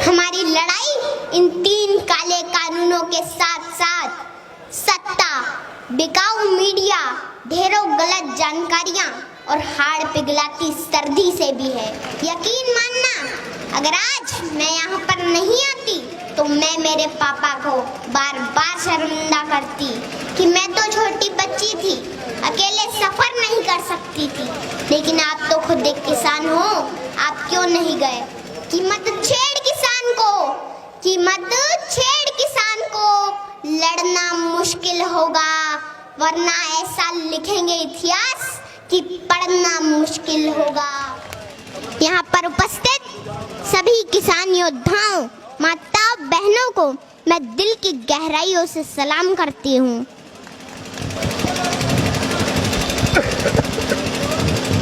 हमारी लड़ाई इन 3 काले कानूनों के साथ साथ सत्ता, बिकाऊ मीडिया, ढेरों गलत जानकारियां और हाड़ पिघलाती सर्दी से भी है। यकीन मानना, अगर आज मैं यहाँ पर नहीं आती तो मैं मेरे पापा को बार बार शर्मिंदा करती कि मैं तो छोटी बच्ची थी, अकेले सफर नहीं कर सकती थी। लेकिन आप तो खुद एक किसान हो, आप क्यों नहीं गए कि मत छेड़ किसान को, कि मत छेड़ किसान को, लड़ना मुश्किल होगा वरना ऐसा लिखेंगे इतिहास कि पढ़ना मुश्किल होगा। यहाँ पर उपस्थित सभी किसान योद्धाओं, माताओं, बहनों को मैं दिल की गहराइयों से सलाम करती हूँ।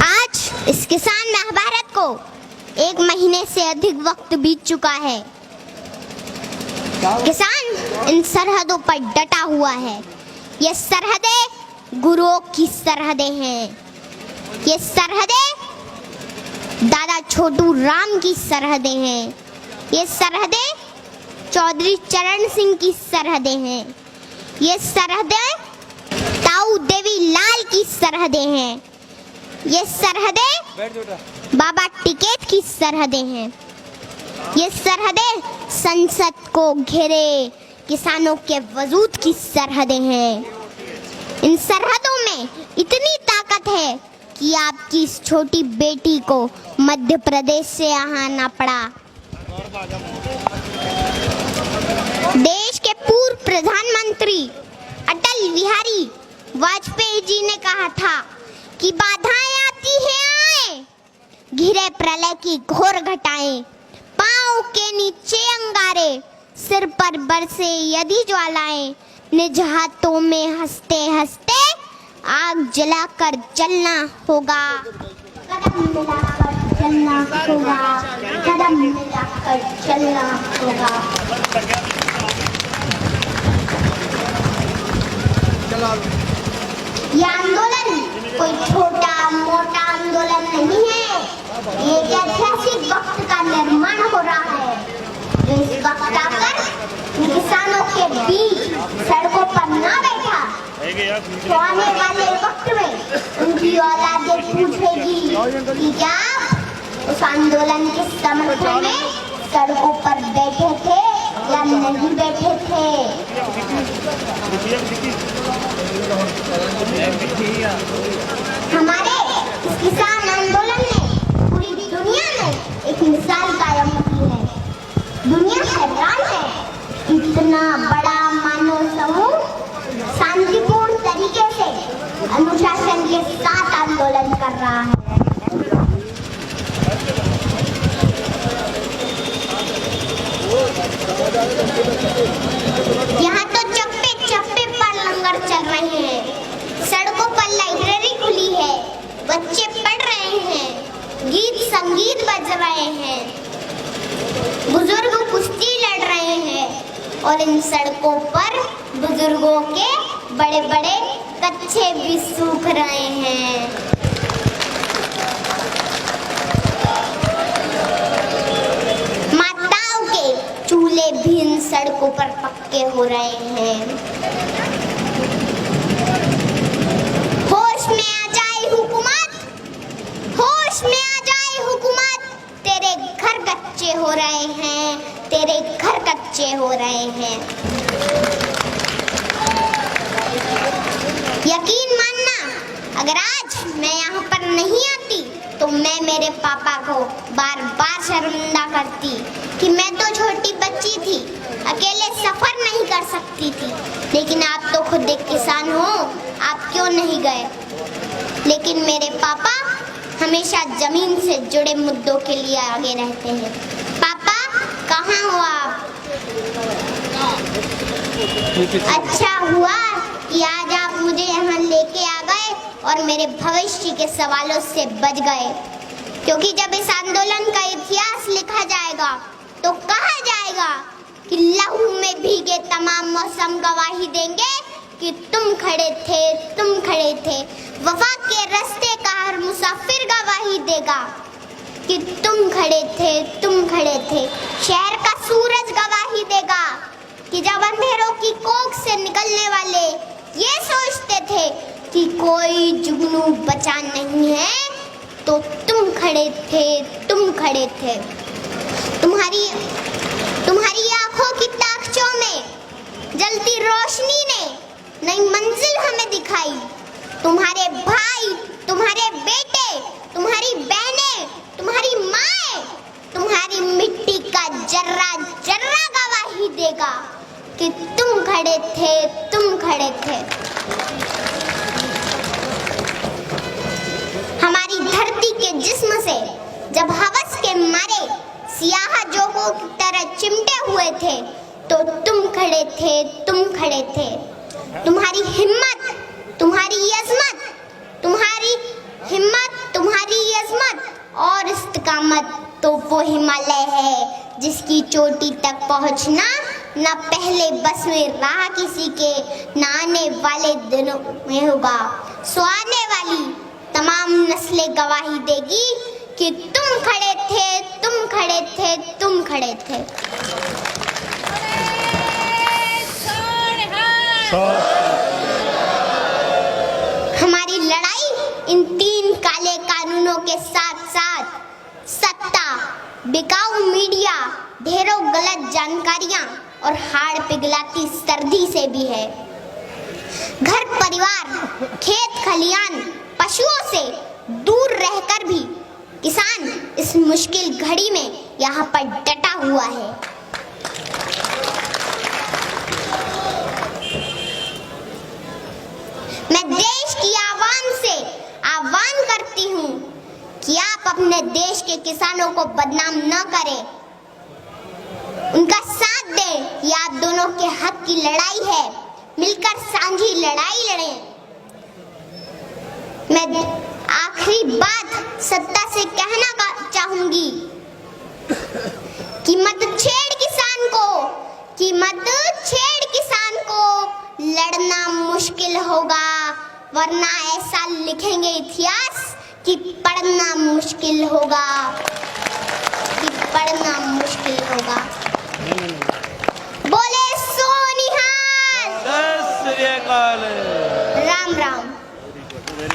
आज इस किसान महाभारत को 1 महीने से अधिक वक्त बीत चुका है। किसान इन सरहदों पर डटा हुआ है। ये सरहदें गुरुओं की सरहदें हैं। ये सरहदें दादा छोटू राम की सरहदें हैं। ये सरहदें चौधरी चरण सिंह की सरहदें हैं। ये सरहदें ताऊ देवी लाल की सरहदें हैं। ये सरहदें बाबा टिकैत की सरहदें हैं। ये सरहदें संसद को घेरे किसानों के वजूद की सरहदें हैं। इन सरहदों में इतनी ताकत है कि आपकी इस छोटी बेटी को मध्य प्रदेश से यहाँ आना पड़ा। देश के पूर्व प्रधानमंत्री अटल बिहारी वाजपेयी जी ने कहा था कि बाधाएं आती हैं आए, घिरे प्रलय की घोर घटाएं, पांव के नीचे अंगारे, सिर पर बरसे यदि ज्वालाएं, निज हाथों में हंसते हंसते आग जलाकर जलना होगा। कदम मिलाकर चलना होगा, कदम मिलाकर चलना होगा। ये आंदोलन कोई छोटा मोटा आंदोलन नहीं है। ये एक ऐतिहासिक वक्त का निर्माण हो रहा है जो इस वक्त आकर किसानों के बीच सड़कों पर ना बैठा तो आने वाले वक्त में उनकी औलादें पूछेगी कि क्या उस आंदोलन के समर्थन में सड़कों पर बैठे थे या नहीं बैठे थे। हमारे इस किसान आंदोलन ने पूरी दुनिया में एक मिसाल कायम की है। दुनिया हैरान है, इतना बड़ा मानव समूह शांतिपूर्ण तरीके से अनुशासन के साथ आंदोलन कर रहा है। यहाँ तो चप्पे चप्पे पर लंगर चल रहे हैं, सड़कों पर लाइब्रेरी खुली है, बच्चे पढ़ रहे हैं, गीत संगीत बज रहे हैं, बुजुर्ग कुश्ती लड़ रहे हैं और इन सड़कों पर बुजुर्गों के बड़े बड़े कच्छे भी सूख रहे हैं। माताओं के चूल्हे भी इन सड़कों पर पक्के हो रहे हैं। होश में आ जाए हुकूमत, होश में आ जाए हुकूमत, तेरे घर कच्चे हो रहे हैं, तेरे घर कच्चे हो रहे हैं। यकीन मानना, अगर आज मैं यहाँ पर नहीं आती तो मैं मेरे पापा को बार बार शर्मिंदा करती कि मैं तो छोटी बच्ची थी, अकेले सफर नहीं कर सकती थी। लेकिन आप तो खुद एक किसान हो, आप क्यों नहीं गए। लेकिन मेरे पापा हमेशा जमीन से जुड़े मुद्दों के लिए आगे रहते हैं। पापा कहाँ हो आप? अच्छा हुआ कि आज आप मुझे यहाँ लेके आ गए और मेरे भविष्य के सवालों से बच गए, क्योंकि जब इस आंदोलन का इतिहास लिखा जाएगा तो कहा जाएगा कि लहू में भीगे तमाम मौसम गवाही देंगे कि तुम खड़े थे, तुम खड़े थे। वफा के रास्ते का हर मुसाफिर गवाही देगा कि तुम खड़े थे, तुम खड़े थे। शहर का कोई जुगनू बचा नहीं है, तो तुम खड़े थे, तुम खड़े थे। तुम्हारी आंखों की ताकचों में जलती रोशनी ने नई मंजिल हमें दिखाई। तुम्हारे भाई, तुम्हारे बेटे, तुम्हारी बहनें, तुम्हारी माएं, तुम्हारी मिट्टी का जर्रा जर्रा गवाही देगा कि तुम खड़े थे, तुम खड़े थे। हमारी धरती के जिस्म से जब हवस के मारे सियाह जोगों की तरह चिमटे हुए थे, तो तुम खड़े थे, तुम खड़े थे। तुम्हारी हिम्मत, तुम्हारी अज़मत, तुम्हारी हिम्मत, तुम्हारी अज़मत और इस्तिकामत तो वो हिमालय है जिसकी चोटी तक पहुंचना न पहले बस में रहा किसी के, न आने वाले दिनों में होगा। सो आने वाली तमाम नस्लें गवाही देगी कि तुम खड़े थे, तुम खड़े थे, तुम खड़े थे। हमारी लड़ाई इन 3 काले कानूनों के साथ साथ सत्ता, बिकाऊ मीडिया, ढेरों गलत जानकारियां और हाड़ पिघलाती सर्दी से भी है। घर परिवार, खेत खलियान, पशुओं से दूर रहकर भी किसान इस मुश्किल घड़ी में यहाँ पर डटा हुआ है। मैं देश की आवाम से आह्वान करती हूँ कि आप अपने देश के किसानों को बदनाम न करें, उनका साथ दें। ये आप दोनों के हक की लड़ाई है, मिलकर साझी लड़ाई लड़ें। मैं आखिरी बात सत्ता से कहना चाहूंगी कि मत छेड़ किसान को, कि मत छेड़ किसान को। लड़ना मुश्किल होगा, वरना ऐसा लिखेंगे इतिहास कि पढ़ना मुश्किल होगा।